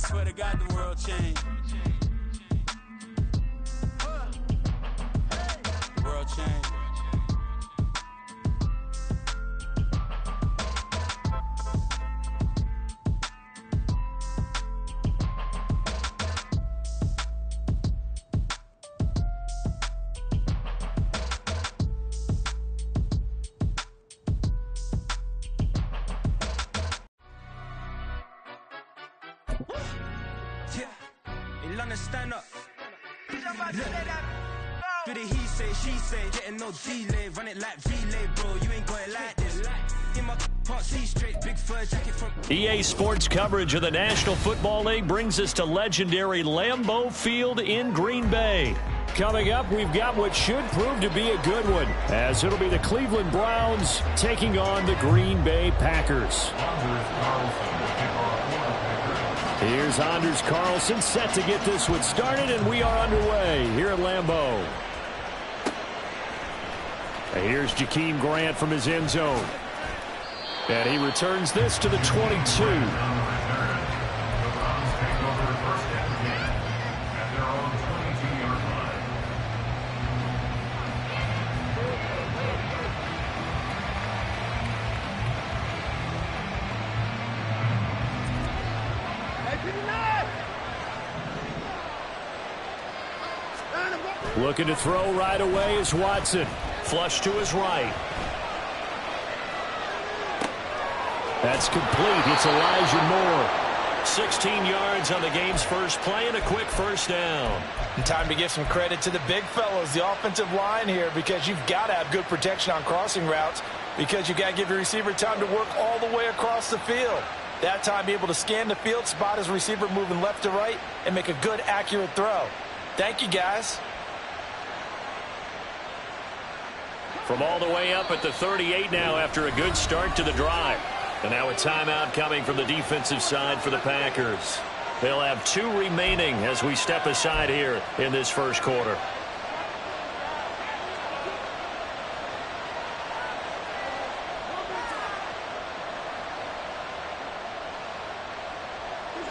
swear to God the world changed. The world changed. Stand up. Do the he say, she say, getting no delay, run it like relay, bro. You ain't got it like this. In my part, see straight, big fur jacket from EA Sports coverage of the National Football League brings us to legendary Lambeau Field in Green Bay. Coming up, we've got what should prove to be a good one, as it'll be the Cleveland Browns taking on the Green Bay Packers. Here's Anders Carlson set to get this one started, and we are underway here at Lambeau. Here's Jakeem Grant from his end zone. And he returns this to the 22. Looking to throw right away is Watson. Flush to his right. That's complete. It's Elijah Moore. 16 yards on the game's first play and a quick first down. And time to give some credit to the big fellas, the offensive line here, because you've got to have good protection on crossing routes, because you've got to give your receiver time to work all the way across the field. That time, be able to scan the field, spot his receiver moving left to right, and make a good, accurate throw. Thank you, guys. From all the way up at the 38 now after a good start to the drive. And now a timeout coming from the defensive side for the Packers. They'll have 2 remaining as we step aside here in this first quarter.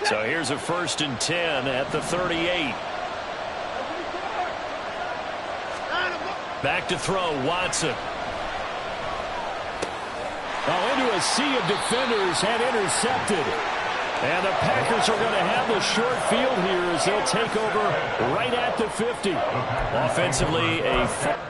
So here's a 1st and 10 at the 38. Back to throw, Watson. Into a sea of defenders and intercepted. And the Packers are going to have the short field here as they'll take over right at the 50. Offensively, a...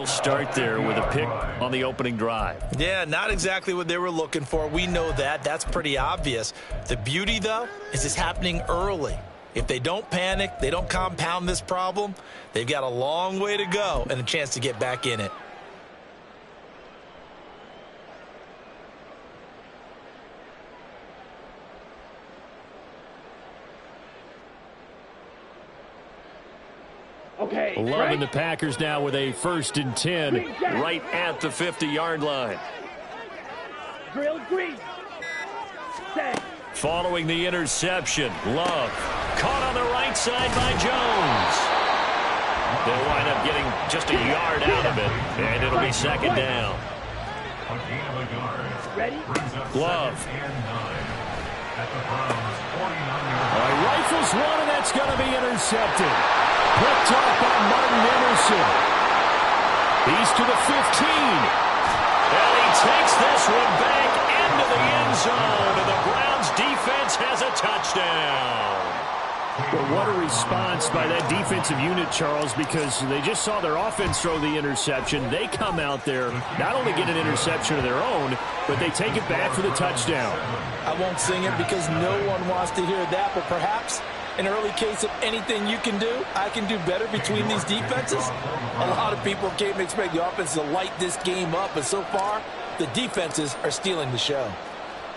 start there with a pick on the opening drive. Yeah, not exactly what they were looking for. We know that. That's pretty obvious. The beauty, though, is it's happening early. If they don't panic, they don't compound this problem, they've got a long way to go and a chance to get back in it. Loving the Packers now with a 1st and 10 right at the 50-yard line. Following the interception, Love caught on the right side by Jones. They'll wind up getting just a yard out of it, and it'll be 2nd down. Love. Rifles one, and that's going to be intercepted. Picked up by Martin Emerson. He's to the 15. And he takes this one back into the end zone, and the Browns defense has a touchdown. Well, what a response by that defensive unit, Charles, because they just saw their offense throw the interception. They come out there, not only get an interception of their own, but they take it back for the touchdown. I won't sing it because no one wants to hear that, but perhaps An early case of anything you can do, I can do better between these defenses. A lot of people came to expect the offense to light this game up, but so far, the defenses are stealing the show.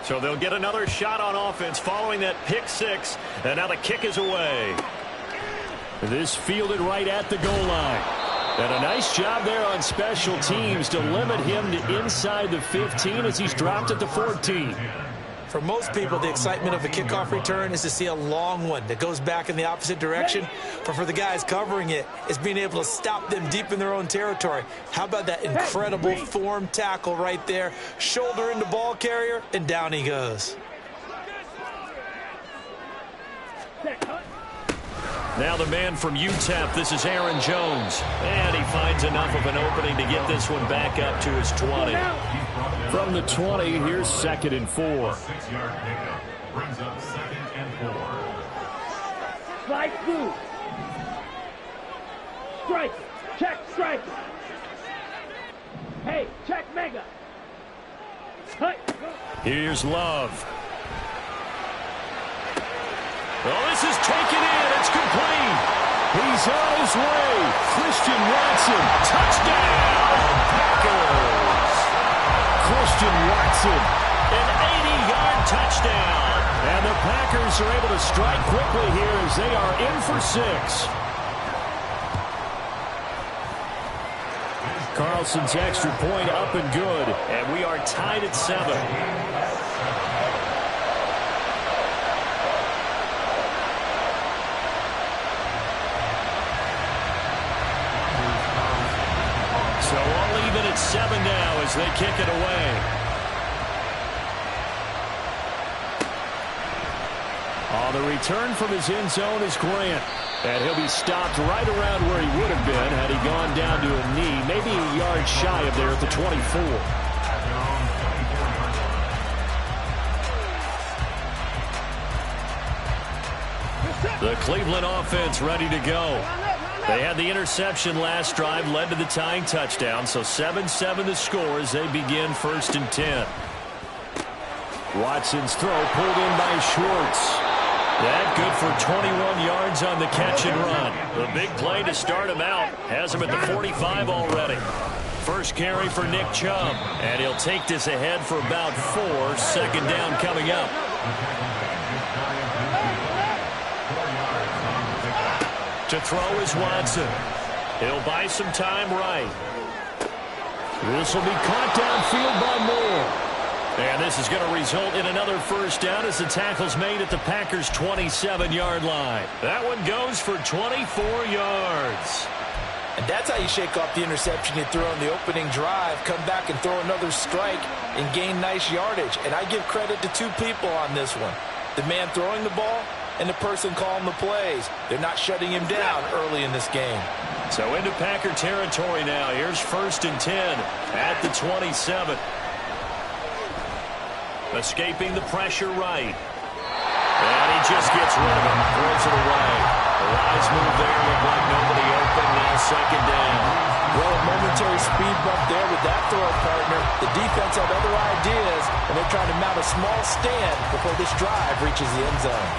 So they'll get another shot on offense following that pick six, and now the kick is away. This fielded right at the goal line. And a nice job there on special teams to limit him to inside the 15 as he's dropped at the 14. For most people, the excitement of a kickoff return is to see a long one that goes back in the opposite direction. But for the guys covering it, it's being able to stop them deep in their own territory. How about that incredible form tackle right there? Shoulder into ball carrier, and down he goes. Now the man from UTEP, this is Aaron Jones. And he finds enough of an opening to get this one back up to his 20. From the 20, here's 2nd and 4. 6-yard pickup brings up 2nd and 4. Slide through. Strike. Check strike. Hey, check mega. Cut. Here's Love. Oh, this is taken in. It's complete. He's on his way. Christian Watson. Touchdown. Packers. Christian Watson. An 80-yard touchdown. And the Packers are able to strike quickly here as they are in for 6. Carlson's extra point up and good. And we are tied at 7. So all even at 7 now as they kick it away. On the return from his end zone is Grant. And he'll be stopped right around where he would have been had he gone down to a knee, maybe a yard shy of there at the 24. The Cleveland offense ready to go. They had the interception last drive, led to the tying touchdown, so 7-7 the score as they begin 1st and 10. Watson's throw pulled in by Schwartz. That good for 21 yards on the catch and run. The big play to start him out has him at the 45 already. First carry for Nick Chubb, and he'll take this ahead for about 4. 2nd down coming up. To throw is Watson. He'll buy some time right. This will be caught downfield by Moore. And this is going to result in another 1st down as the tackle's made at the Packers' 27-yard line. That one goes for 24 yards. And that's how you shake off the interception you threw on the opening drive, come back and throw another strike and gain nice yardage. And I give credit to 2 people on this one. The man throwing the ball and the person calling the plays. They're not shutting him down early in this game. So into Packer territory now. Here's 1st and 10 at the 27. Escaping the pressure right. And he just gets rid of it. Throws it away. A wise move there. Looked like nobody open. Now 2nd down. Well, a momentary speed bump there with that throw partner. The defense had other ideas, and they're trying to mount a small stand before this drive reaches the end zone.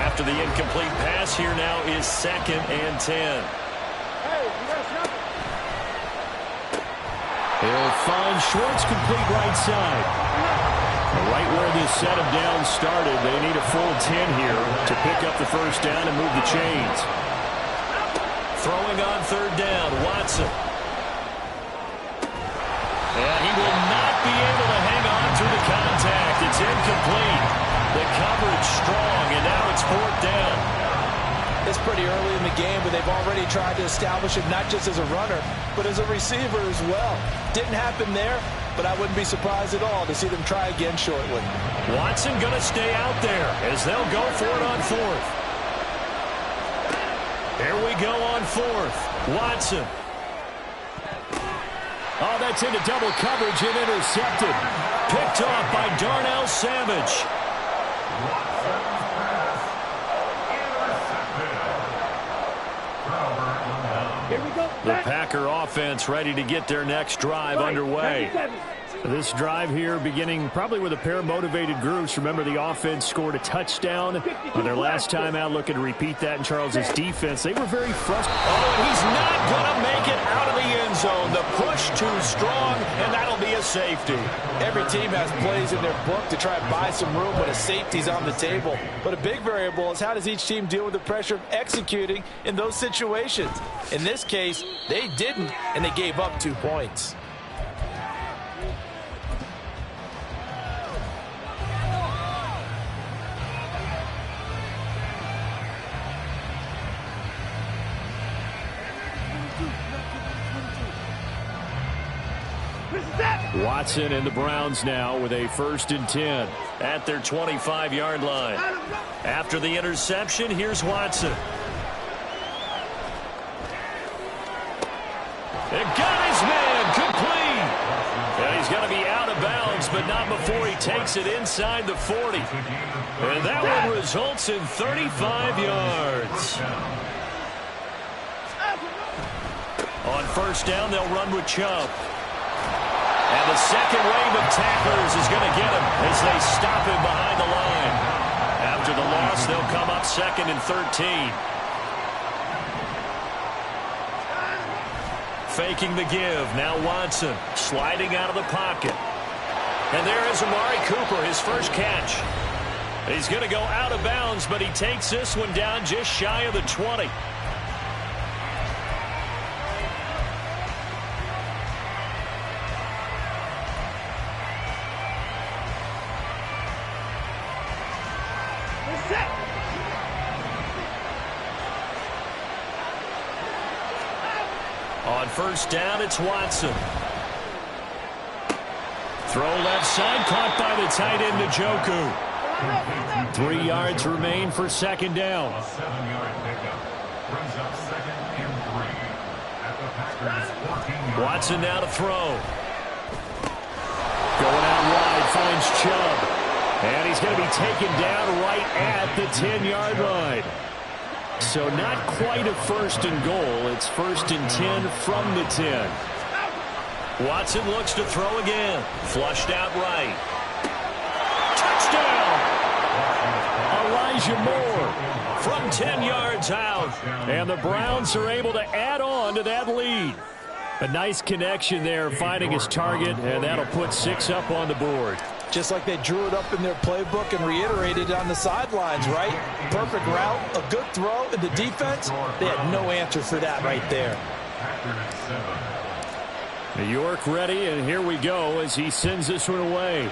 After the incomplete pass, here now is 2nd and 10. He'll find Schwartz complete right side. Right where this set of downs started, they need a full 10 here to pick up the 1st down and move the chains. Throwing on 3rd down, Watson. And he will not be able to hang on through the contact. It's incomplete. The coverage strong, and now it's 4th down. It's pretty early in the game, but they've already tried to establish him not just as a runner, but as a receiver as well. Didn't happen there, but I wouldn't be surprised at all to see them try again shortly. Watson going to stay out there as they'll go for it on 4th. Here we go on 4th. Watson. Oh, that's into double coverage and intercepted. Picked off by Darnell Savage. The Packer offense ready to get their next drive underway. This drive here beginning probably with a pair of motivated groups. Remember, the offense scored a touchdown on their last time out, looking to repeat that in Charles's defense. They were very frustrated. Oh, and he's not going to make it out of the end zone. The push too strong, and that'll be a safety. Every team has plays in their book to try and buy some room when a safety's on the table. But a big variable is how does each team deal with the pressure of executing in those situations. In this case, they didn't, and they gave up 2 points. Watson and the Browns now with a 1st and 10 at their 25-yard line. After the interception, here's Watson. It got his man complete. And he's going to be out of bounds, but not before he takes it inside the 40. And that one results in 35 yards. On 1st down, they'll run with Chubb. And the second wave of tacklers is going to get him as they stop him behind the line. After the loss, they'll come up 2nd and 13. Faking the give. Now Watson sliding out of the pocket. And there is Amari Cooper, his first catch. He's going to go out of bounds, but he takes this one down just shy of the 20. On 1st down, it's Watson. Throw left side, caught by the tight end, Njoku. 3 yards remain for 2nd down. A 7-yard pickup brings up 2nd and 3 at the Packers' 14-yard line. Watson now to throw. Going out wide, finds Chubb. And he's going to be taken down right at the 10-yard line. So not quite a 1st and goal. It's 1st and 10 from the 10. Watson looks to throw again. Flushed out right. Touchdown! Elijah Moore from 10 yards out. And the Browns are able to add on to that lead. A nice connection there, finding his target, and that'll put 6 up on the board. Just like they drew it up in their playbook and reiterated it on the sidelines, right? Perfect route, a good throw, and the defense, they had no answer for that right there. New York ready, and here we go as he sends this one away.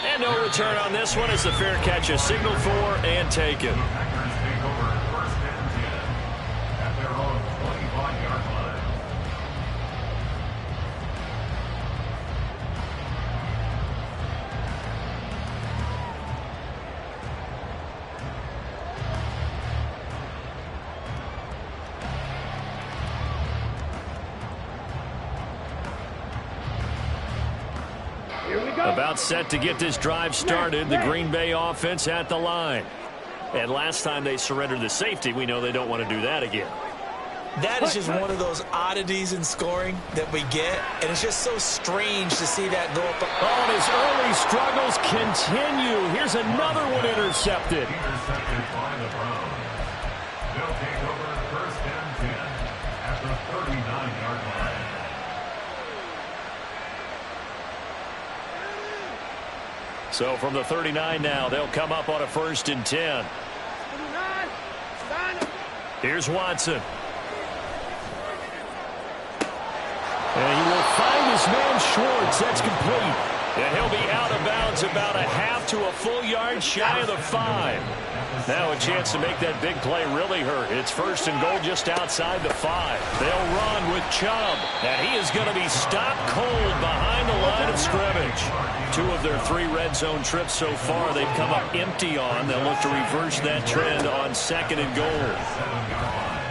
And no return on this one as the fair catch is signaled for and taken. About set to get this drive started. The Green Bay offense at the line. And last time they surrendered the safety, we know they don't want to do that again. That is just one of those oddities in scoring that we get. And it's just so strange to see that go up. Oh, and his early struggles continue. Here's another one intercepted. Intercepted by the Browns. They'll take over 1st and 10 at the 39-yard line. So from the 39 now, they'll come up on a 1st and 10. Here's Watson. And he will find his man Schwartz. That's complete. And he'll be out of bounds about a half to a full yard shy of the 5. Now a chance to make that big play really hurt. It's 1st and goal just outside the 5. They'll run with Chubb. And he is going to be stopped cold behind the line of scrimmage. 2 of their 3 red zone trips so far they've come up empty on. They'll look to reverse that trend on 2nd and goal.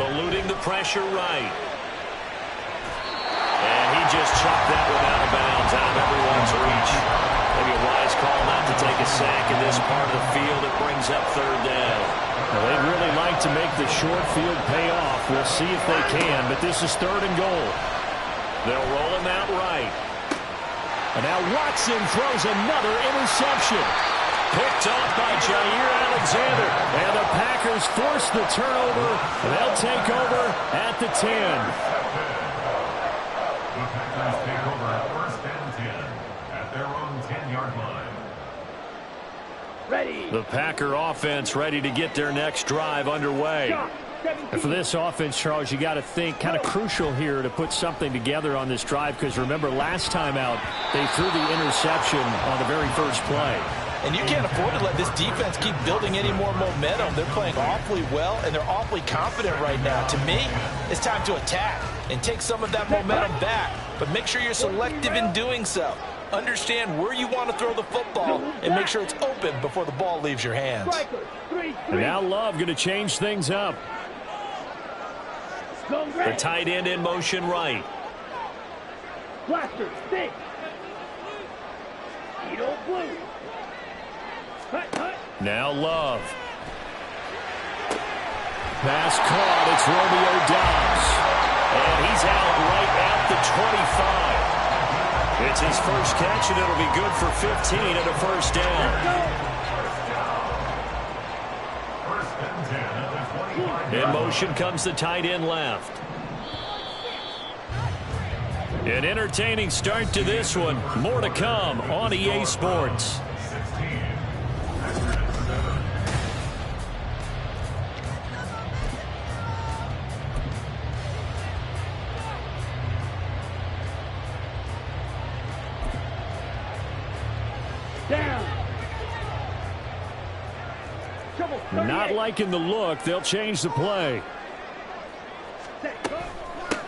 Eluding the pressure right. And he just chopped that one out of bounds, out of everyone's reach. Maybe a wise call not to take a sack in this part of the field. It brings up 3rd down. Well, they'd really like to make the short field pay off. We'll see if they can, but this is 3rd and goal. They'll roll him out right. And now Watson throws another interception. Picked off by Jair Alexander. And the Packers force the turnover. They'll take over at the 10. The Packers take over first and 10 at their own 10-yard line. Ready. The Packer offense ready to get their next drive underway. And for this offense, Charles, you got to think kind of crucial here to put something together on this drive, because remember last time out they threw the interception on the very first play. And you can't afford to let this defense keep building any more momentum. They're playing awfully well, and they're awfully confident right now. To me, it's time to attack and take some of that momentum back, but make sure you're selective in doing so. Understand where you want to throw the football and make sure it's open before the ball leaves your hands. And now Love going to change things up. The tight end in motion right. Blaster, stick. Edo blue. Hut, hut. Now Love. Pass caught. It's Romeo Doubs. And he's out right at the 25. It's his first catch, and it'll be good for 15 and a first down. First and 10 at the 25. In motion comes the tight end left. An entertaining start to this one. More to come on EA Sports. 16. Down. Trouble. Not liking the look. They'll change the play.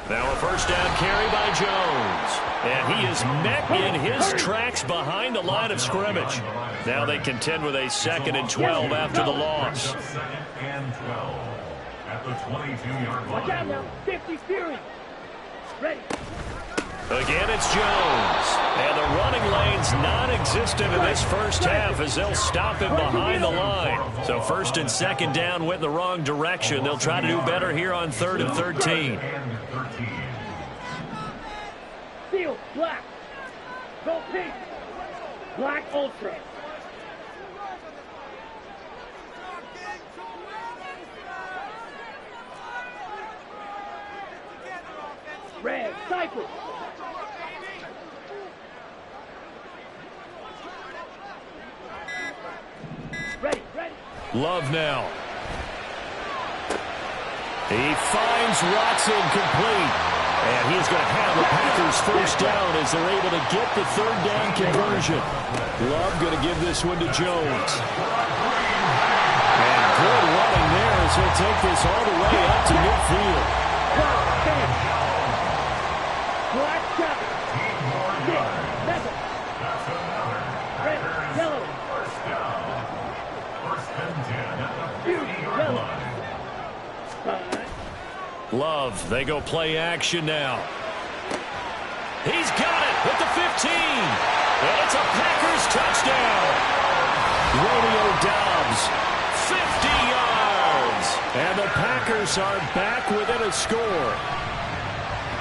Now a first down carry by Jones. And he is met in his tracks behind the line of scrimmage. Now they contend with a 2nd and 12 after the loss. 2nd and 12 at the 22-yard Watch out line. now. 50 Fury. Ready. Again, it's Jones. And the running lane's non-existent in this first half as they'll stop him behind the line. So 1st and 2nd down went the wrong direction. They'll try to do better here on 3rd and 13. Steel. Black. Go pink. Black ultra. Red. Cypress. Ready, ready. Love now. He finds Watson complete. And he's going to have the Packers first down as they're able to get the 3rd down conversion. Love going to give this one to Jones. And good running there as he'll take this all the way up to midfield. Black shot. Six. Seven. Red. Yellow. First down. First and 10 at the 50-yard Yellow. line. Love, they go play action now. He's got it at the 15. And it's a Packers touchdown. Romeo Doubs, 50 yards. And the Packers are back within a score.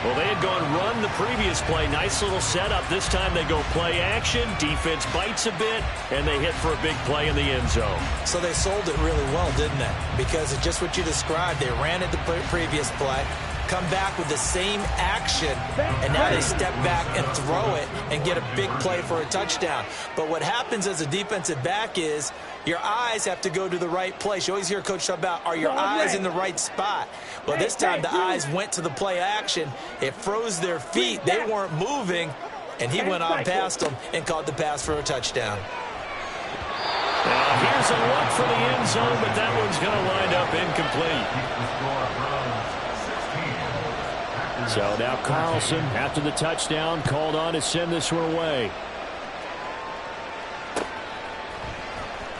Well, they had gone run the previous play. Nice little setup. This time they go play action. Defense bites a bit, and they hit for a big play in the end zone. So they sold it really well, didn't they? Because it's just what you described. They ran it the previous play, come back with the same action, and now they step back and throw it and get a big play for a touchdown. But what happens as a defensive back is your eyes have to go to the right place. You always hear Coach talk about, are your eyes in the right spot? Well, this time the eyes went to the play action. It froze their feet. They weren't moving, and he went on past them and caught the pass for a touchdown. Here's a look for the end zone, but that one's going to wind up incomplete. So now Carlson, after the touchdown, called on to send this one away.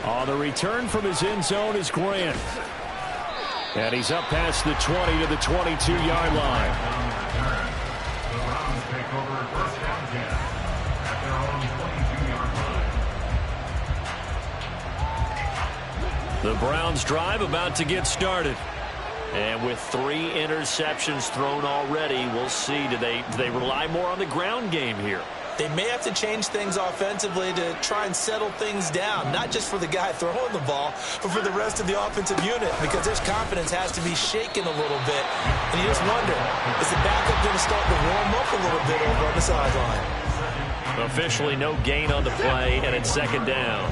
On the return from his end zone is Grant. And he's up past the 20 to the 22-yard line. The Browns take over first and 10 at their own 22-yard line. The Browns drive about to get started. And with 3 interceptions thrown already, we'll see. Do they rely more on the ground game here? They may have to change things offensively to try and settle things down, not just for the guy throwing the ball, but for the rest of the offensive unit, because their confidence has to be shaken a little bit. And you just wonder, is the backup going to start to warm up a little bit over on the sideline? Officially no gain on the play, and it's 2nd down.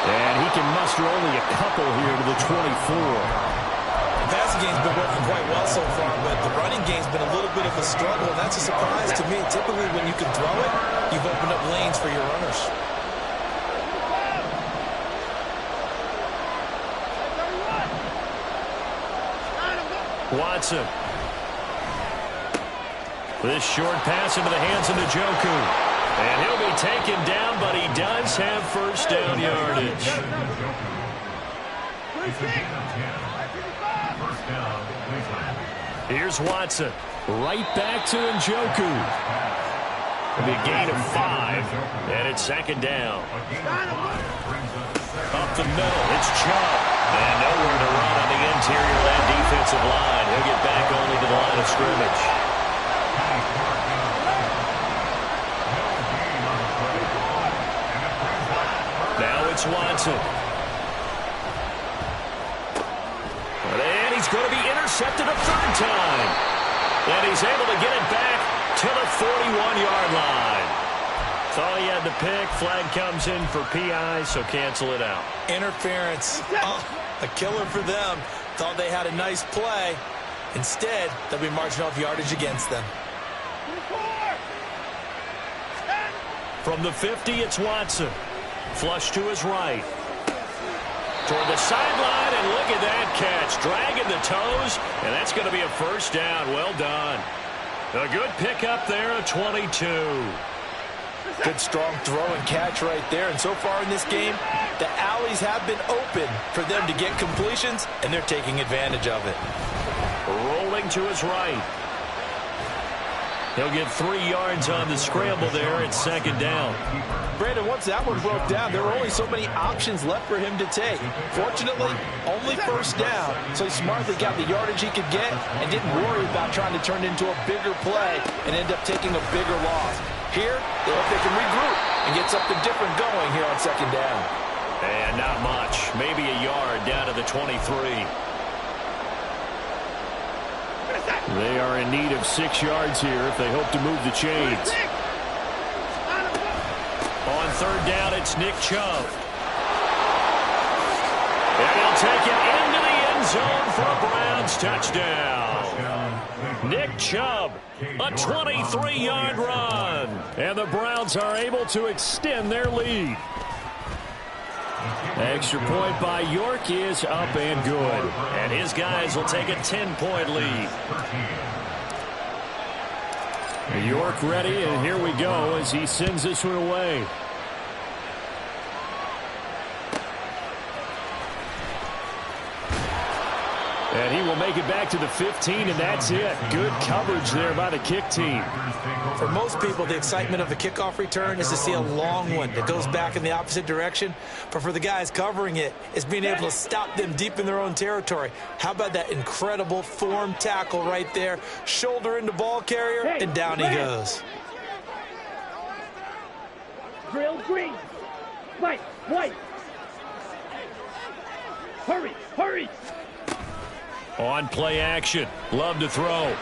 And he can muster only a couple here to the 24. The passing game's been working quite well so far, but the running game's been a little bit of a struggle, and that's a surprise to me. Typically, when you can throw it, you've opened up lanes for your runners. Watson. This short pass into the hands of Njoku. And he'll be taken down, but he does have first down yardage. Here's Watson. Right back to Njoku. It'll be a gain of 5, and it's 2nd down. Up the middle, it's Chubb. And nowhere to run on the interior of that defensive line. He'll get back only to the line of scrimmage. Now it's Watson. And he's going to be intercepted a 3rd time. And he's able to get it back to the 41-yard line. Thought he had the pick. Flag comes in for PI, so cancel it out. Interference. A killer for them. Thought they had a nice play. Instead, they'll be marching off yardage against them. From the 50, it's Watson. Flush to his right. Toward the sideline, and look at that catch. Dragging the toes, and that's going to be a first down. Well done. A good pickup there at 22. Good, strong throw and catch right there. And so far in this game, the alleys have been open for them to get completions, and they're taking advantage of it. Rolling to his right. He'll get 3 yards on the scramble there at 2nd down. Brandon, once that one broke down, there were only so many options left for him to take. Fortunately, only first down, so he smartly got the yardage he could get and didn't worry about trying to turn it into a bigger play and end up taking a bigger loss. Here, they hope they can regroup and get something different going here on 2nd down. And not much. Maybe a yard down to the 23. They are in need of 6 yards here if they hope to move the chains. On 3rd down, it's Nick Chubb. And he'll take it into the end zone for a Browns touchdown. Nick Chubb, a 23-yard run. And the Browns are able to extend their lead. Extra point by York is up and good. And his guys will take a 10-point lead. York ready, and here we go as he sends this one away. And he will make it back to the 15, and that's it. Good coverage there by the kick team. For most people, the excitement of the kickoff return is to see a long one that goes back in the opposite direction. But for the guys covering it, it's being able to stop them deep in their own territory. How about that incredible form tackle right there? Shoulder into ball carrier, and down he goes. Drill green. White, white. Hurry, hurry. On play action. Love to throw.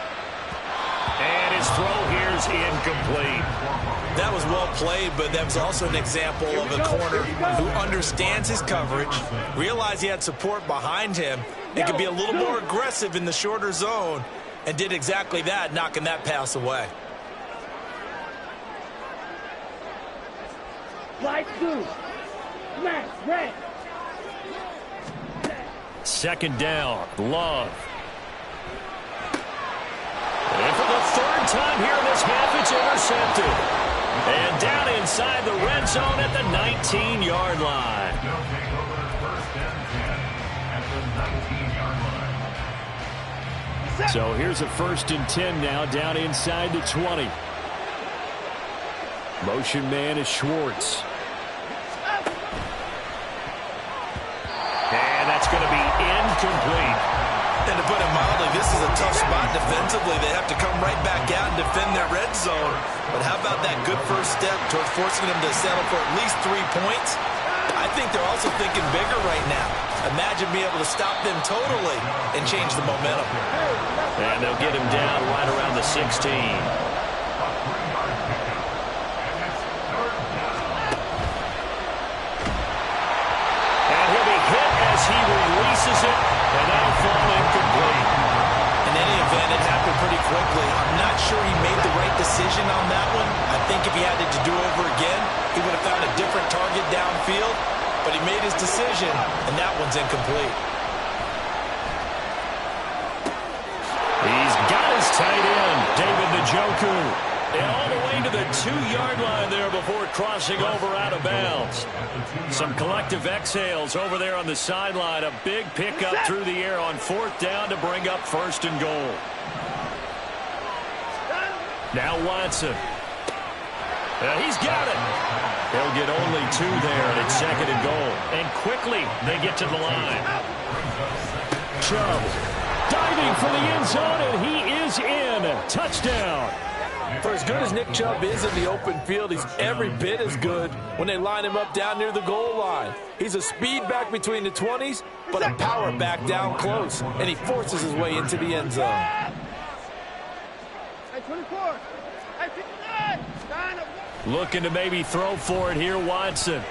And his throw here is incomplete. That was well played, but that was also an example of a corner who understands his coverage, realized he had support behind him, and could be a little more aggressive in the shorter zone, and did exactly that, knocking that pass away. Slide through. Smash, red. 2nd down. Love. And for the 3rd time here in this half, it's intercepted. And down inside the red zone at the 19-yard line. They'll take over 1st and 10 at the 19-yard line. So here's a 1st and 10 now, down inside the 20. Motion man is Schwartz. And that's going to be incomplete. And to put it mildly, this is a tough spot defensively. They have to come right back out and defend their red zone. But how about that good first step towards forcing them to settle for at least 3 points? I think they're also thinking bigger right now. Imagine being able to stop them totally and change the momentum. And they'll get him down right around the 16. And he'll be hit as he releases it, and that'll fall incomplete. In any event, it happened pretty quickly. I'm not sure he made the right decision on that one. I think if he had it to do over again, he would have found a different target downfield. But he made his decision, and that one's incomplete. He's got his tight end, David Njoku. And all the way to the 2-yard line there before crossing over out of bounds. Some collective exhales over there on the sideline. A big pickup through the air on 4th down to bring up 1st and goal. Now Watson. He's got it. They'll get only 2 there, and it's 2nd and goal. And quickly they get to the line. Chubb diving for the end zone, and he is in. Touchdown. For as good as Nick Chubb is in the open field, he's every bit as good when they line him up down near the goal line. He's a speed back between the 20s, but a power back down close, and he forces his way into the end zone. 24. 59. Looking to maybe throw for it here, Watson.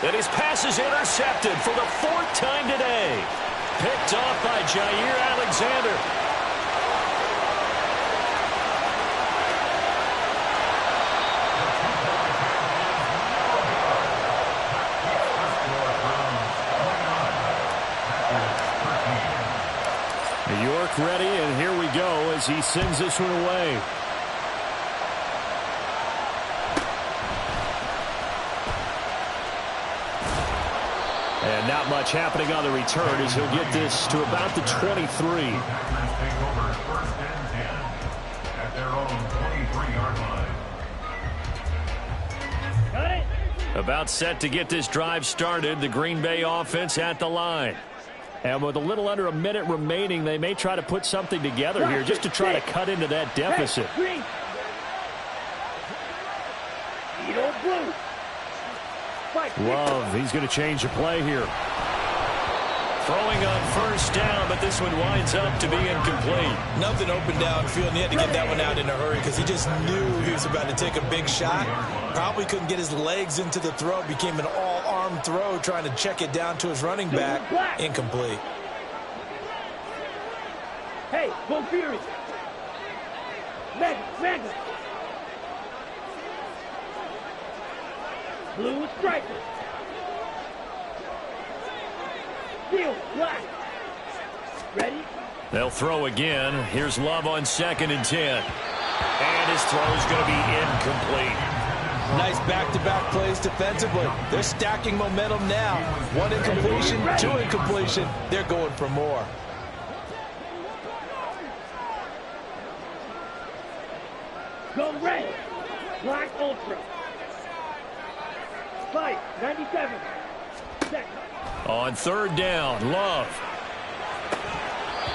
And his pass is intercepted for the 4th time today. Picked off by Jair Alexander. New York ready, and here we go as he sends this one away. And not much happening on the return as he'll get this to about the 23. Take over 1st and 10 at their own 23-yard line. Got it. About set to get this drive started, the Green Bay offense at the line. And with a little under a minute remaining, they may try to put something together here just to try to cut into that deficit. Green. Edo blue. Love, he's going to change the play here. Throwing on 1st down, but this one winds up to be incomplete. Nothing open downfield, and he had to get that one out in a hurry because he just knew he was about to take a big shot. Probably couldn't get his legs into the throw. Became an all-arm throw trying to check it down to his running back. Incomplete. Hey, go Fury. Mega. Blue striker. Steel black. Ready? They'll throw again. Here's Love on 2nd and 10. And his throw is going to be incomplete. Nice back-to-back plays defensively. They're stacking momentum now. 1 incompletion, 2 incompletion. They're going for more. Go red. Black ultra. Fight 97. Second. On 3rd down, Love.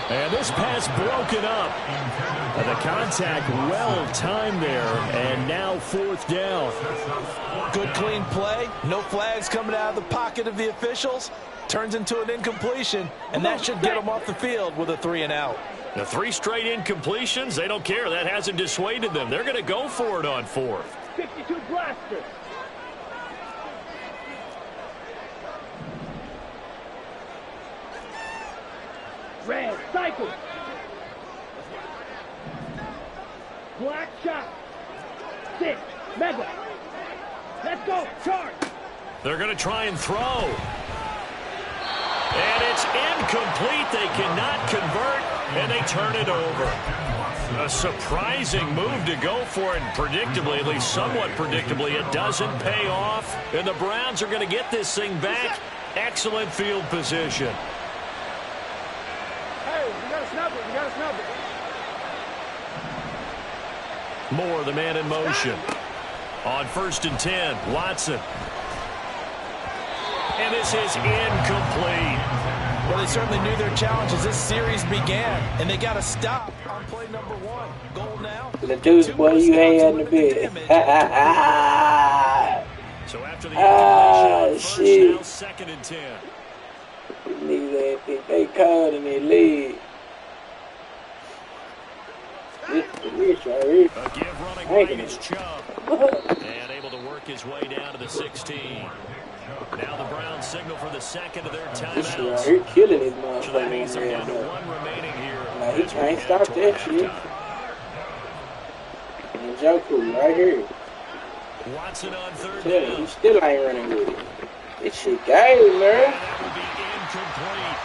And this pass broken up. And the contact well-timed there. And now 4th down. Good clean play. No flags coming out of the pocket of the officials. Turns into an incompletion. And that should get them off the field with a 3 and out. The 3 straight incompletions, they don't care. That hasn't dissuaded them. They're going to go for it on 4th. 52 blaster. Red cycle. Black shot. 6 mega. Let's go. Charge. They're going to try and throw. And it's incomplete. They cannot convert, and they turn it over. A surprising move to go for it, and predictably, at least somewhat predictably, it doesn't pay off. And the Browns are going to get this thing back. Excellent field position. snub it. You gotta snub it. Moore, the man in motion. On 1st and 10, Watson. And this is incomplete. Well, they certainly knew their challenge as this series began, and they got to stop on play number 1. Goal now. The deuce, boy, you ain't had the bid. So after the first, shit. now 2nd and 10. Niggas, they called in their lead. This right here. A give running right is Chubb. And able to work his way down to the 16. Now the Browns signal for the second of their timeouts. You're killing this So motherfucker. that means they're down to 1 remaining here. Nah, he can't stop that shit. And Joku right here. Watson on 3rd Tell down. you, he still ain't running with it. This shit game, man. That will be incomplete.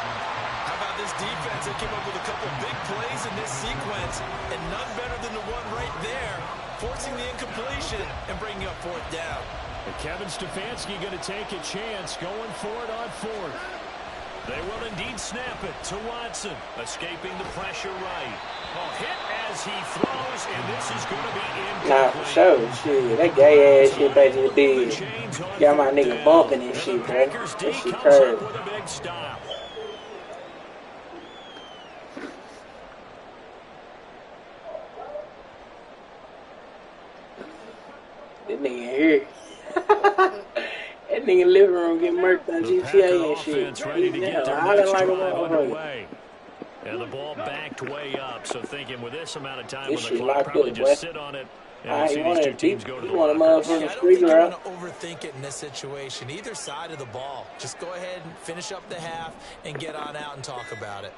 How about this defense? They came up with a couple big plays in this sequence, and none better than the one right there, forcing the incompletion and bringing up 4th down. And Kevin Stefanski going to take a chance, going for it on 4th. They will indeed snap it to Watson, escaping the pressure right. Oh, hit as he throws, and this is going to be incomplete. Nah, for sure. Shit, that gay ass shit basically did. Got my nigga bumping and shit, bro. That shit crazy. With a big stop. That nigga here. That nigga living room get murked on GTA and shit. Ready to get their I next like a drive motherfucker. underway. And the ball backed way up, so thinking with this amount of time on This the shit clock, locked probably up, just boy. sit on it and Alright, see you these want two it teams deep? go to the You want a lockers. motherfucking I don't street think you route? want to overthink it in this situation. Either side of the ball. Just go ahead and finish up the half and get on out and talk about it.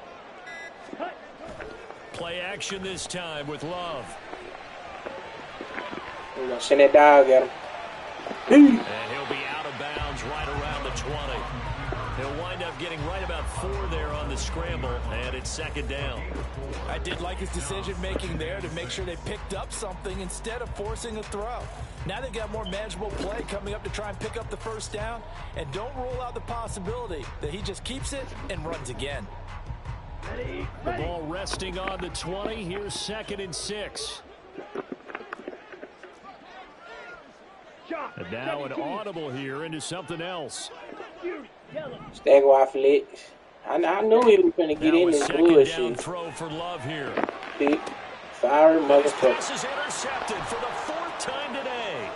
Play action this time with Love. We're gonna send that dog at him. And he'll be out of bounds right around the 20. He'll wind up getting right about 4 there on the scramble, and it's 2nd down. I did like his decision-making there to make sure they picked up something instead of forcing a throw. Now they've got more manageable play coming up to try and pick up the 1st down, and don't rule out the possibility that he just keeps it and runs again. The ball resting on the 20. Here's 2nd and 6. And now an audible here into something else. Stag Flex. I knew he was finna get Now in a this 2nd down bullshit. throw for Love here. Big fire This motherfucker. pass is intercepted for the 4th time today.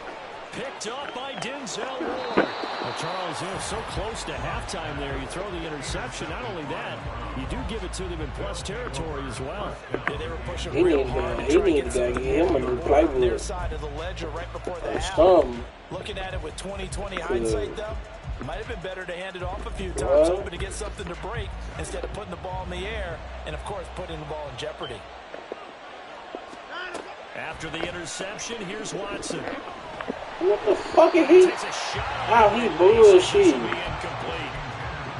Picked up by Denzel Ward. Well, Charles, so close to halftime there. You throw the interception. Not only that, you do give it to them in plus territory as well. Yeah, they were pushing He real needs hard to to try and get something him a going new on their playbook. side of the ledger right before the Or half. something. Looking at it with 20/20 hindsight, though, might have been better to hand it off a few times, What? hoping to get something to break instead of putting the ball in the air and, of course, putting the ball in jeopardy. After the interception, here's Watson. What the fuck is he? Takes a shot. How he bullshit? This will be incomplete.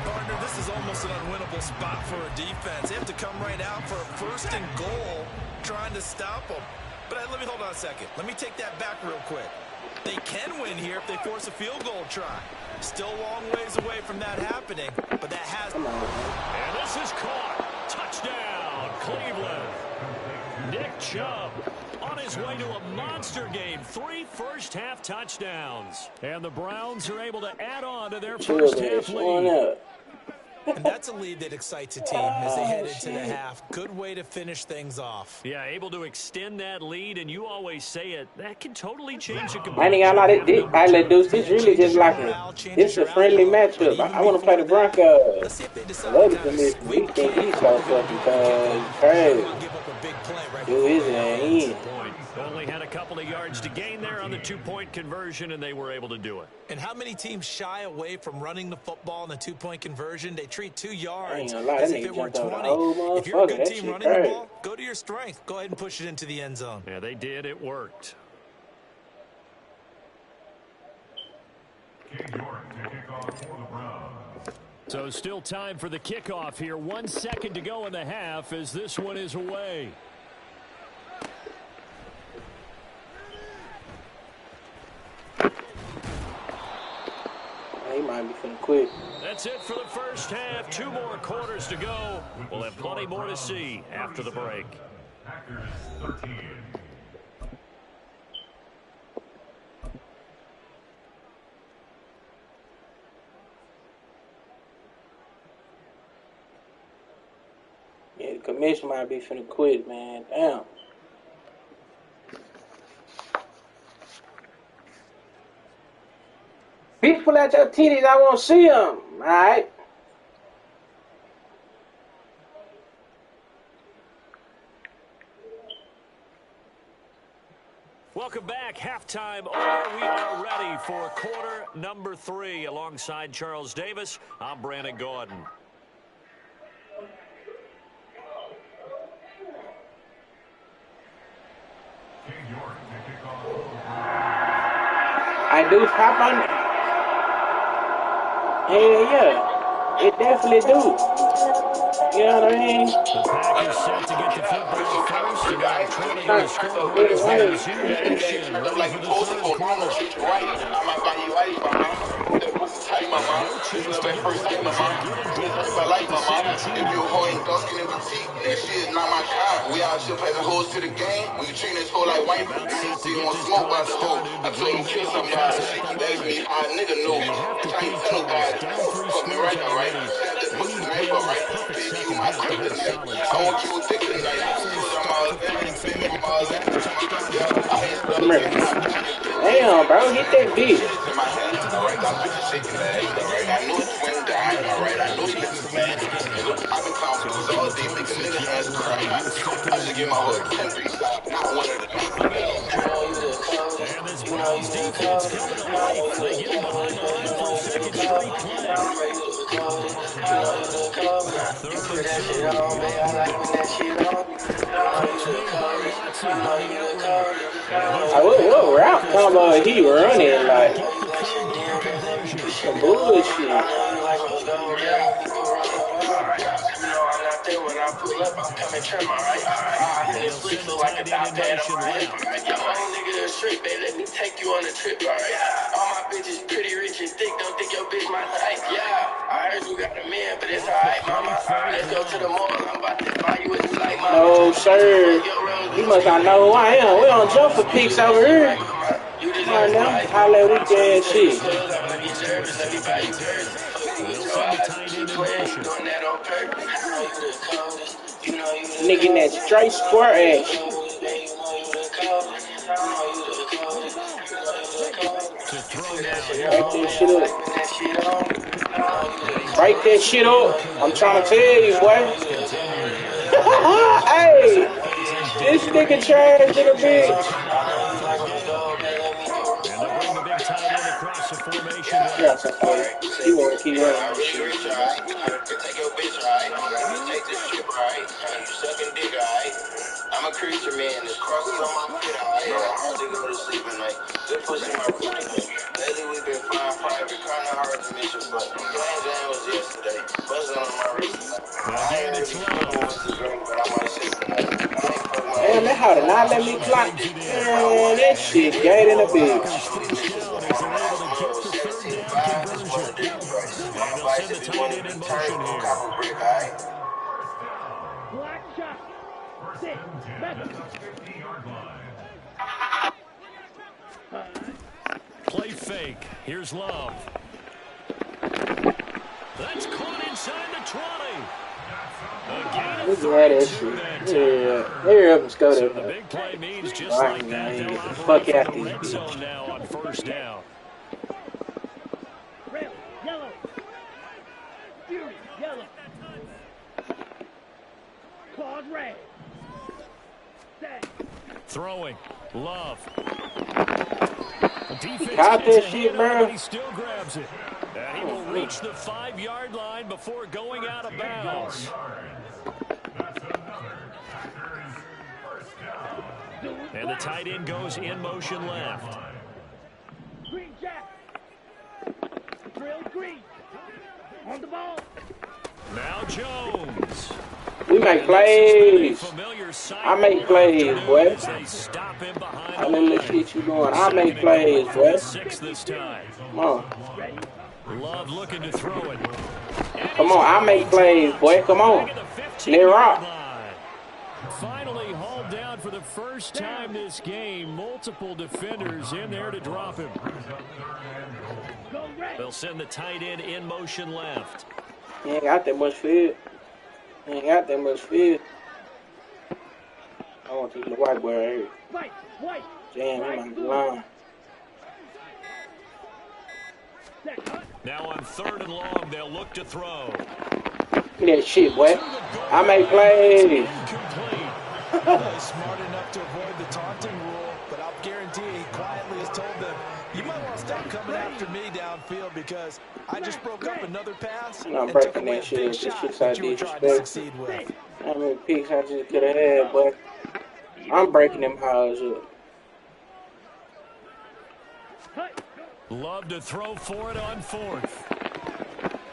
Partner, this is almost an unwinnable spot for a defense. They have to come right out for a 1st and goal trying to stop them. But let me hold on a second. Let me take that back real quick. They can win here if they force a field goal try. Still a long ways away from that happening, but that has... And this is caught. Touchdown, Cleveland. Nick Chubb on his way to a monster game. 3 first-half touchdowns. And the Browns are able to add on to their first-half lead. And that's a lead that excites a team as they head into the half. Good way to finish things off. Yeah, able to extend that lead, and you always say it, that can totally change the I ain't gonna lie, this really just like it's a friendly matchup. I want to play the Broncos. Let's see if they decide Love to it kind from of this squeak week. Think he's so fucking crazy. give up a big play right Do his in. point. Only had a couple of yards to gain there on the 2-point conversion, and they were able to do it. And how many teams shy away from running the football in the 2-point conversion? They treat 2 yards ain't gonna lie, as that if it nigga were jumped over the 20. whole If you're a motherfucker. good That team shit running the crazy. ball, go to your strength. Go ahead and push it into the end zone. Yeah, they did. It worked. King York to kick off for the Browns. So still time for the kickoff here. 1 second to go in the half as this one is away. He might be finna quit. That's it for the first half. 2 more quarters to go. We'll have plenty more to see after the break. Packers 13. Yeah, the commission might be finna quit, man. Damn. Bitch, pull out your titties. I won't see them. All right. Welcome back. Halftime over. We are ready for quarter number 3. Alongside Charles Davis, I'm Brandon Gordon. I do hop on. Hell yeah. It definitely do. You know what I mean? The Packers set to get the football first. And now trailing on the scoreboard as we resume action. Ready for the third quarter. No chance to get away as they get it down. If you holding dark skin and boutique, that shit is not my kind. We out here passing hoes to the game. We treat this hoe like white people. See you want smoke by the hoe. I told him kill some guys. Shaky baby, how a nigga know. I can't tell no guys. Fuck me right now, right? This pussy nice, but right? Baby, you my queen tonight. I want you with dick tonight. I'm all advanced. I'm all advanced. Damn, bro, hit that bitch. Alright, I'm just shaking that ass, alright? I know it's swing dying, alright? I know you listen, man. I've been calling fools all day, make a nigga hands cry. I just give my whole 10 pieces, not one of them. And this Browns defense coming to life. They get behind the line for a second straight play. Third and 2. What route combo he running like some bullshit. When I pull up, I'm coming trim, alright? I hit this freak look like a dot pad, alright? Yo, my nigga the street, babe, let me take you on a trip, alright? All my bitches pretty rich and thick, don't think your bitch my type, yeah. I heard you got a man, but it's alright, mama. Let's go to the mall, I'm about to buy you a new light, mama. Oh, sir. You must not know who I am. We don't jump for peaks over here. Come on now, holla at weekend shit. Nigga in that straight square action. Break that shit up. Break that shit up. I'm trying to tell you, boy. Hey, this nigga trash to the bitch. Across the formation. Yeah, he want to keep running. I'm a creature, man. This crosses on my feet. I hard to go to sleep at night. Good pussy, my routine. Lately, we've been flying private, kind of hard to miss you, but playing game was yesterday. Buzzing on my wrist. I ain't really wants to drink, but I might sip tonight. Damn, that how did not let me clock. Man, that shit gay in the bitch. Send the tight end in motion here. Black shot. Six. Play fake. Here's Love. That's caught inside the 20. Look at that shit. Yeah, hurry up and go So there. the big play means just like that, they'll Get the operate fuck out from the these red bitches. zone now on first down. Red, yellow. Fury, yellow. Claws red. Set. Throwing. Love. He caught that shit, bro. He still grabs it. He will reach the 5-yard line before going out of bounds. And the tight end goes in motion left. Green jack. Drill green. On the ball. Now Jones. We make plays. I make plays, boy. They stop him behind I let me shit you doing. I make plays, boy. Six this time. Come on. Love looking to throw it. Come on, I make plays, boy. Come on. Let rock. Finally hauled down for the first time this game. Multiple defenders in there to drop him. They'll send the tight end in motion left. He ain't got that much field. He ain't got that much field. I want this little white boy right here. Damn, he might be lying. Now on 3rd and long, they'll look to throw. Look at that shit, boy. I make plays. He's smart enough to avoid the taunting rule, but I'll guarantee he quietly has told them, you might want to stop coming after me downfield because I just broke up another pass and took away a big shot that you were trying to succeed with. How many picks I just could have had, boy? I'm breaking them hoes up. Love to throw for it on 4th.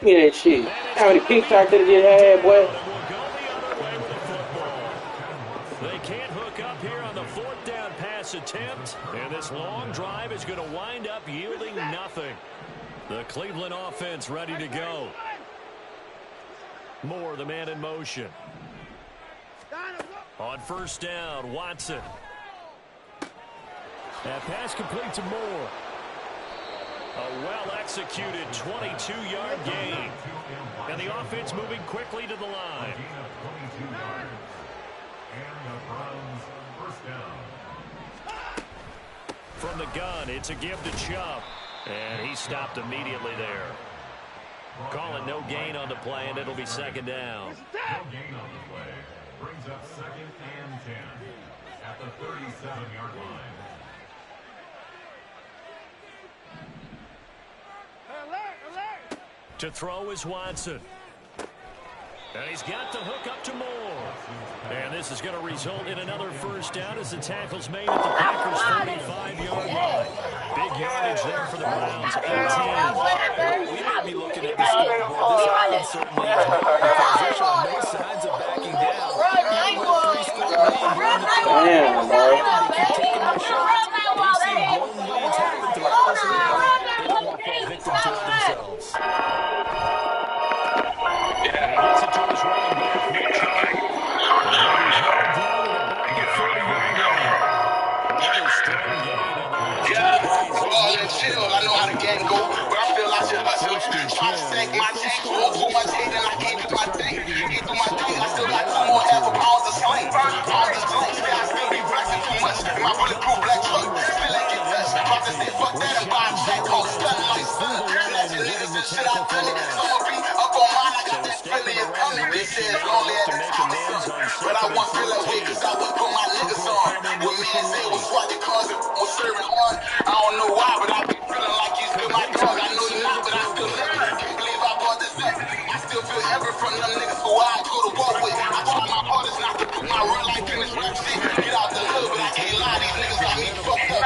Look at that shit. How many picks I could have just had, boy? They can't hook up here on the 4th down pass attempt, and this long drive is going to wind up yielding nothing. The Cleveland offense ready to go. Moore, the man in motion. On 1st down, Watson. That pass complete to Moore. A well-executed 22-yard gain. And the offense moving quickly to the line. From the gun, it's a give to Chubb. And he stopped immediately there. Calling no gain on the play, and it'll be 2nd down. No gain on the play. Brings up 2nd and 10 at the 37-yard line. To throw is Watson. And he's got the hook up to Moore. And this is going to result in another 1st down as the tackle's made at the Packers' 45-yard line. Big yardage there for the Browns. 18. We may be looking at the scoreboard. This offense certainly is moving because they're showing no signs of backing down. Even with a 3-score lead here in the 12th. Damn, boy. They keep taking their shots. They've seen blown leads happen throughout this league. They don't want to fall victim to it themselves. He gets it to his running back, Nick Chubb. And he's held down at about the 40-yard line. Another strong gain on the last 2 plays. Ball and chill, I know how the game go, but I feel like I should hustle. Try to stack my tank, roll too much hate, and I can't do my thing. Get through my thing, I still got 2 more half a pounds of sling. Pounds of sling, say I still be flexing too much. In my bulletproof black truck, still ain't get touched. About to say fuck that and buy a check called stunning like sun. Snatching niggas and shit, I done it. Someone be up on mine, I got that feeling it's coming. They say it's lonely at the time of sun, but I won't feel that way cause I would put my niggas on. What me and say was swatting cars and was serving on. I don't know why, but I be feeling like you still my dog. I know you're not, but I still love you. Can't believe I brought this up. I still feel ever from them niggas who I go to war with. I try my hardest not to put my real life in this rap shit. Get out the hood, but I can't lie. These niggas got me fucked up.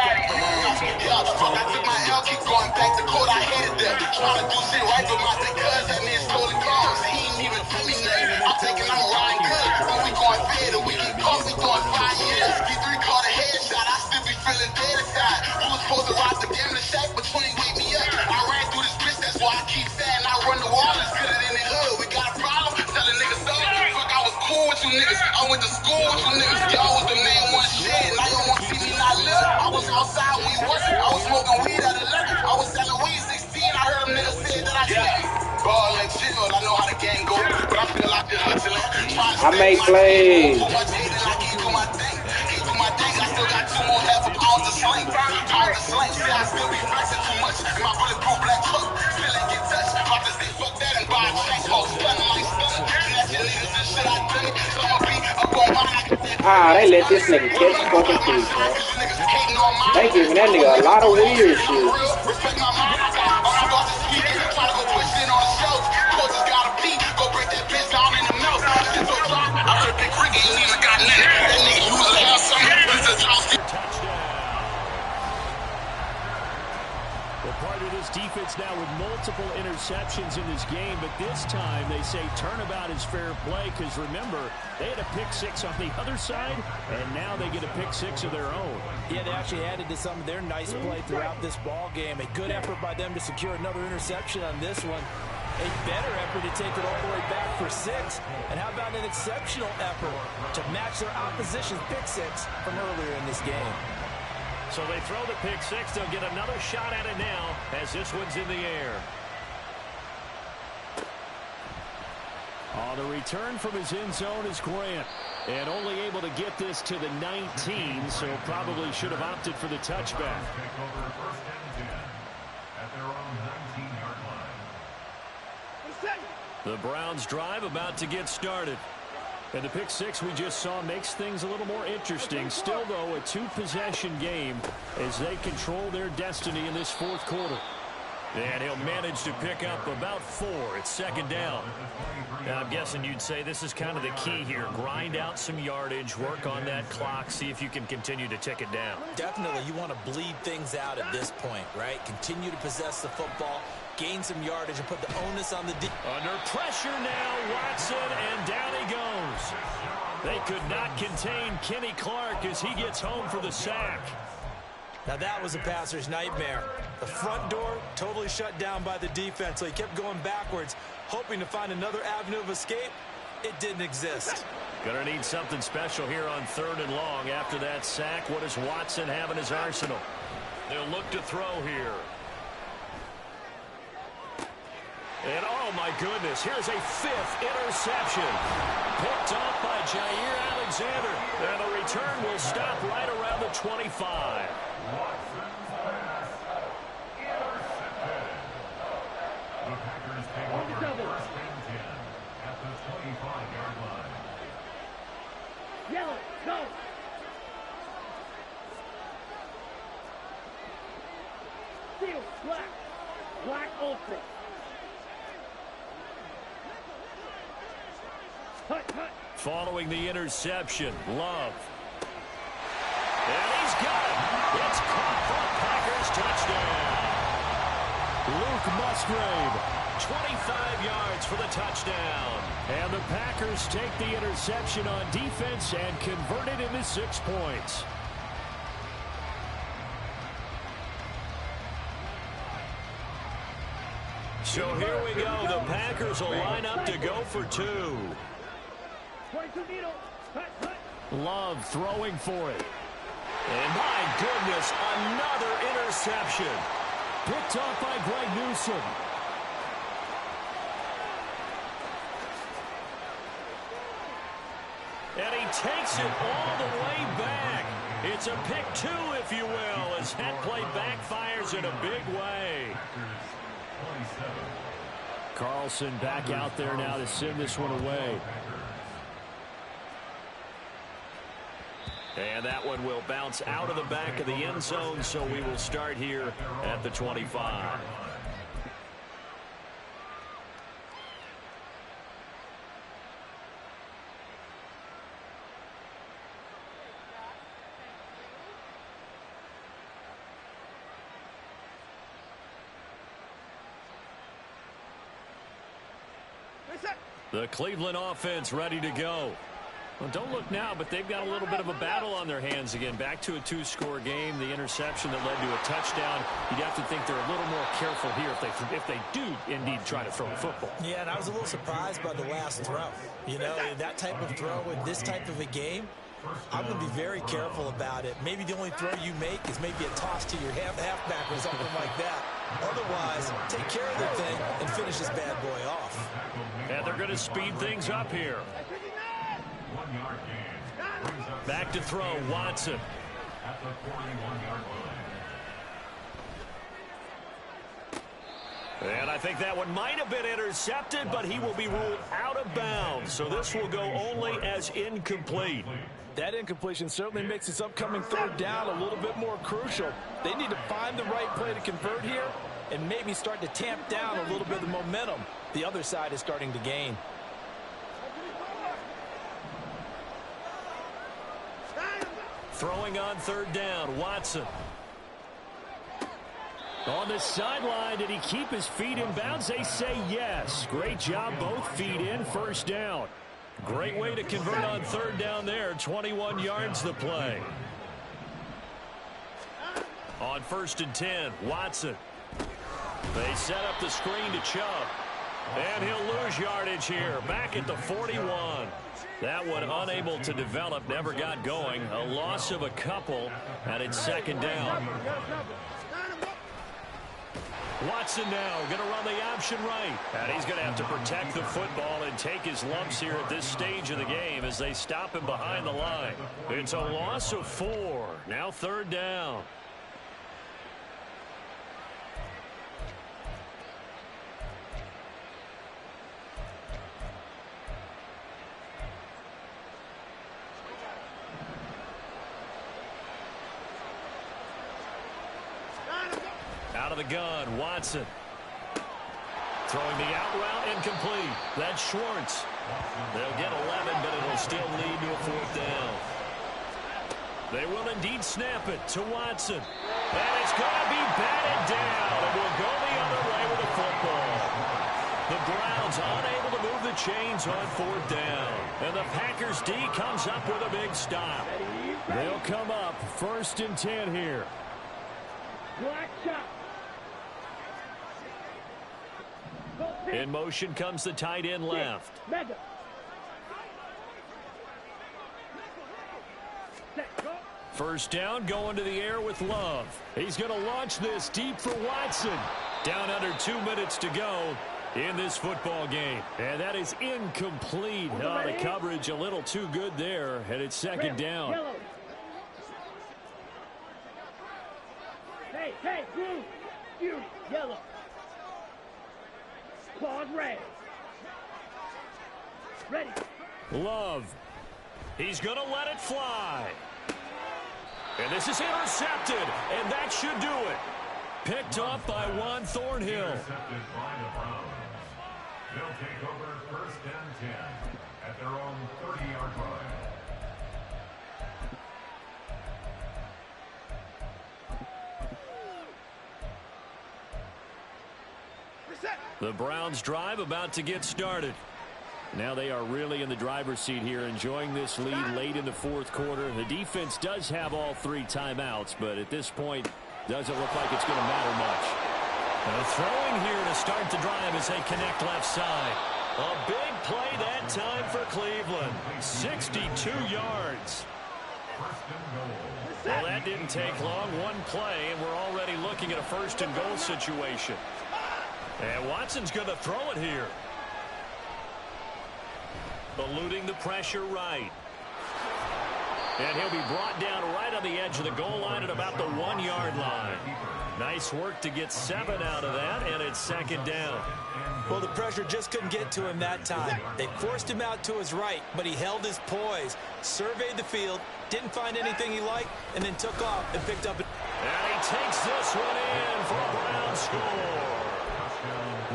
Yeah, fuck, I took my L, keep going back to court. I hated them. Trying to do shit right, but my dick cuz that man stole the cars. He ain't even put me nothing. I'm thinking I'm riding good. When we going bad and we get caught, we doing 5 years. Get 3 caught a headshot, I still be feeling dead inside. Who was supposed to rob the game in the shack, but you ain't wake me up. I ran through this bitch, that's why I keep saying I run the wall. Let's put it in the hood. We got a problem, telling niggas so. Fuck, I was cool with you niggas. I went to school with you niggas. Y'all was the main one shit. Now you won't see me not live. I was outside when you wasn't. I was smoking weed at 11. I was selling weed 16. I heard them niggas say that I did. Ball and chill, I know how the game go, but I feel like you're hustling. I make plays. Too much hate and I can't do my thing. Can't do my thing, I still got 2 more half a pounds of sling. Pounds of sling, say I still be flexing too much. In my bulletproof black truck, still ain't get touched. About to say fuck that and buy a check called stunning like sun. Snatching niggas and shit, I done it. I'ma be up on mine. Ah, they let this nigga catch the fucking piece, bro. They giving that nigga a lot of weird shit. Respect my mind, I got all my thoughts this weekend. Try to go push in on the shelf. Coaches got a beat, go break that bitch down in the mouth. Shit so dry, I heard Big Rick ain't even got nothing. That nigga usually have something. This is house. Well, part of this defense now with multiple interceptions. interceptions in this game, but this time they say turnabout is fair play because, remember, they had a pick six on the other side, and now they get a pick six of their own. Yeah, they actually added to some of their nice play throughout this ball game. A good effort by them to secure another interception on this one. A better effort to take it all the way back for 6. And how about an exceptional effort to match their opposition's pick six from earlier in this game? So they throw the pick six. They'll get another shot at it now as this one's in the air. On the return from his end zone is Grant. And only able to get this to the 19, so probably should have opted for the touchback. The Browns drive about to get started. And the pick six we just saw makes things a little more interesting. Still, though, a two-possession game as they control their destiny in this fourth quarter. And he'll manage to pick up about 4. It's second down. Now, I'm guessing you'd say this is kind of the key here. Grind out some yardage, work on that clock, see if you can continue to tick it down. Definitely, you want to bleed things out at this point, right? Continue to possess the football, gain some yardage, and put the onus on the D. Under pressure now, Watson, and down he goes. They could not contain Kenny Clark as he gets home for the sack. Now that was a passer's nightmare. The front door totally shut down by the defense, so he kept going backwards, hoping to find another avenue of escape. It didn't exist. Gonna need something special here on 3rd and long. After that sack, what does Watson have in his arsenal? They'll look to throw here. And oh my goodness, here's a 5th interception. Picked off by Jair Alexander. And the return will stop right around the 25. Watson's pass intercepted. The Packers take over first and 10 at the 25-yard line. Yellow, go. Seal, black. Black ultra. Hut, hut. Following the interception, Love. And he's got it. It's caught for a Packers touchdown. Luke Musgrave, 25 yards for the touchdown. And the Packers take the interception on defense and convert it into 6 points. So here we go. The Packers will line up to go for 2. 22 needle. Hut, hut. Love throwing for it. And my goodness, another interception. Picked off by Greg Newsom. And he takes it all the way back. It's a pick 2, if you will, as that play backfires in a big way. Carlson back out there now to send this one away. And that one will bounce out of the back of the end zone, so we will start here at the 25. The Cleveland offense ready to go. Well, don't look now, but they've got a little bit of a battle on their hands again. Back to a 2-score game. The interception that led to a touchdown. You'd have to think they're a little more careful here if they do indeed try to throw the football. Yeah, and I was a little surprised by the last throw. You know, that type of throw in this type of a game, I'm going to be very careful about it. Maybe the only throw you make is maybe a toss to your halfback or something like that. Otherwise, take care of the thing and finish this bad boy off. And they're going to speed things up here. Back to throw, Watson. At the 41-yard line. And I think that one might have been intercepted, but he will be ruled out of bounds. So this will go only as incomplete. That incompletion certainly makes this upcoming 3rd down a little bit more crucial. They need to find the right play to convert here and maybe start to tamp down a little bit of the momentum the other side is starting to gain. Throwing on 3rd down, Watson. On the sideline, did he keep his feet in bounds? They say yes. Great job, both feet in, first down. Great way to convert on third down there. 21 yards the play. On 1st and 10, Watson. They set up the screen to Chubb. And he'll lose yardage here, back at the 41. That one unable to develop, never got going. A loss of a couple, and it's 2nd down. Watson now going to run the option right. And he's going to have to protect the football and take his lumps here at this stage of the game as they stop him behind the line. It's a loss of 4. Now 3rd down. Out of the gun, Watson. Throwing the out route, incomplete. That's Schwartz. They'll get 11, but it'll still lead to a 4th down. They will indeed snap it to Watson. And it's going to be batted down. It will go the other way with the football. The Browns unable to move the chains on 4th down. And the Packers D comes up with a big stop. They'll come up 1st and 10 here. Black shot. In motion comes the tight end left. Mega. First down, going to the air with Love. He's going to launch this deep for Watson. Down under 2 minutes to go in this football game. And that is incomplete. Oh, the coverage a little too good there, and it's 2nd down. Yellow. Hey, blue. Fury, yellow. Claws red. Ready. Love. He's going to let it fly. And this is intercepted, and that should do it. Picked off by Juan Thornhill. Intercepted by the Browns. They'll take over 1st and 10 at their own 30-yard line. The Browns drive about to get started. Now they are really in the driver's seat here, enjoying this lead late in the 4th quarter. The defense does have all 3 timeouts, but at this point, doesn't look like it's going to matter much. Throwing here to start the drive as they connect left side. A big play that time for Cleveland. 62 yards. Well, that didn't take long. One play, and we're already looking at a 1st and goal situation. And Watson's going to throw it here. Eluding the pressure right. And he'll be brought down right on the edge of the goal line at about the 1-yard line. Nice work to get 7 out of that, and it's 2nd down. Well, the pressure just couldn't get to him that time. They forced him out to his right, but he held his poise, surveyed the field, didn't find anything he liked, and then took off and picked up. And he takes this one in for a Brown score.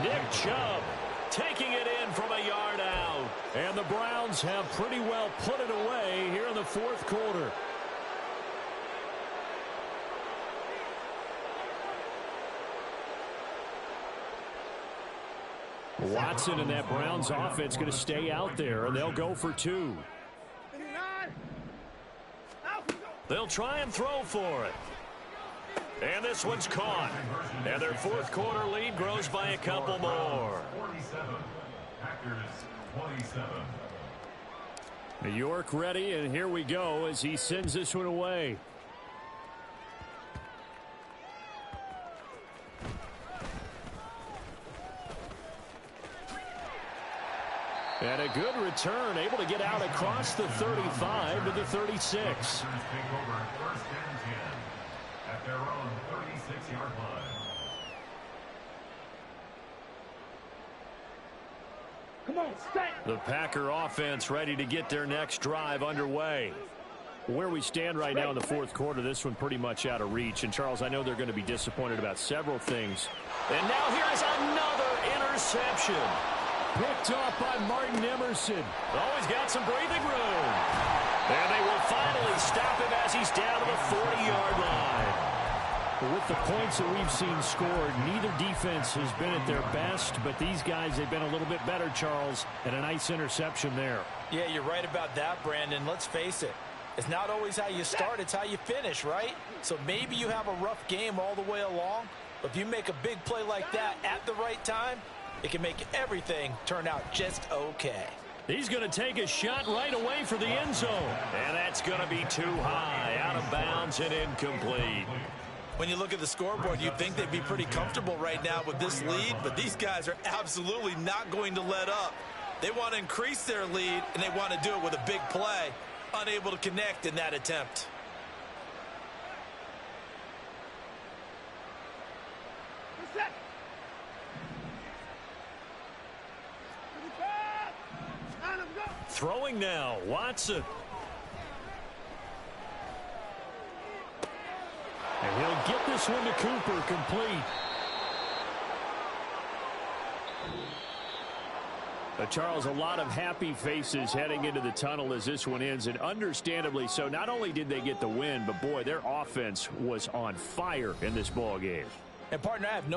Nick Chubb taking it in from a yard out. And the Browns have pretty well put it away here in the 4th quarter. Watson and that Browns offense going to stay out there, and they'll go for 2. They'll try and throw for it. And this one's caught. And their 4th quarter lead grows by a couple more. 47. Packers 27. York ready, and here we go as he sends this one away. And a good return, able to get out across the 35 to the 36. Take over 1st and 10 at their own 36-yard line. Come on, set. The Packer offense ready to get their next drive underway. Where we stand right now in the 4th quarter, this one pretty much out of reach. And, Charles, I know they're going to be disappointed about several things. And now here's another interception. Picked off by Martin Emerson. Oh, he's got some breathing room. And they will finally stop him as he's down to the 40-yard line. With the points that we've seen scored, neither defense has been at their best, but these guys, they've been a little bit better, Charles, and a nice interception there. Yeah, you're right about that, Brandon. Let's face it. It's not always how you start, it's how you finish, right? So maybe you have a rough game all the way along, but if you make a big play like that at the right time, it can make everything turn out just okay. He's going to take a shot right away for the end zone. And that's going to be too high, out of bounds and incomplete. When you look at the scoreboard, you'd think they'd be pretty comfortable right now with this lead, but these guys are absolutely not going to let up. They want to increase their lead, and they want to do it with a big play. Unable to connect in that attempt. Throwing now, Watson. And he'll get this one to Cooper, complete. Charles, a lot of happy faces heading into the tunnel as this one ends, and understandably so. Not only did they get the win, but boy, their offense was on fire in this ball game. And partner, I have no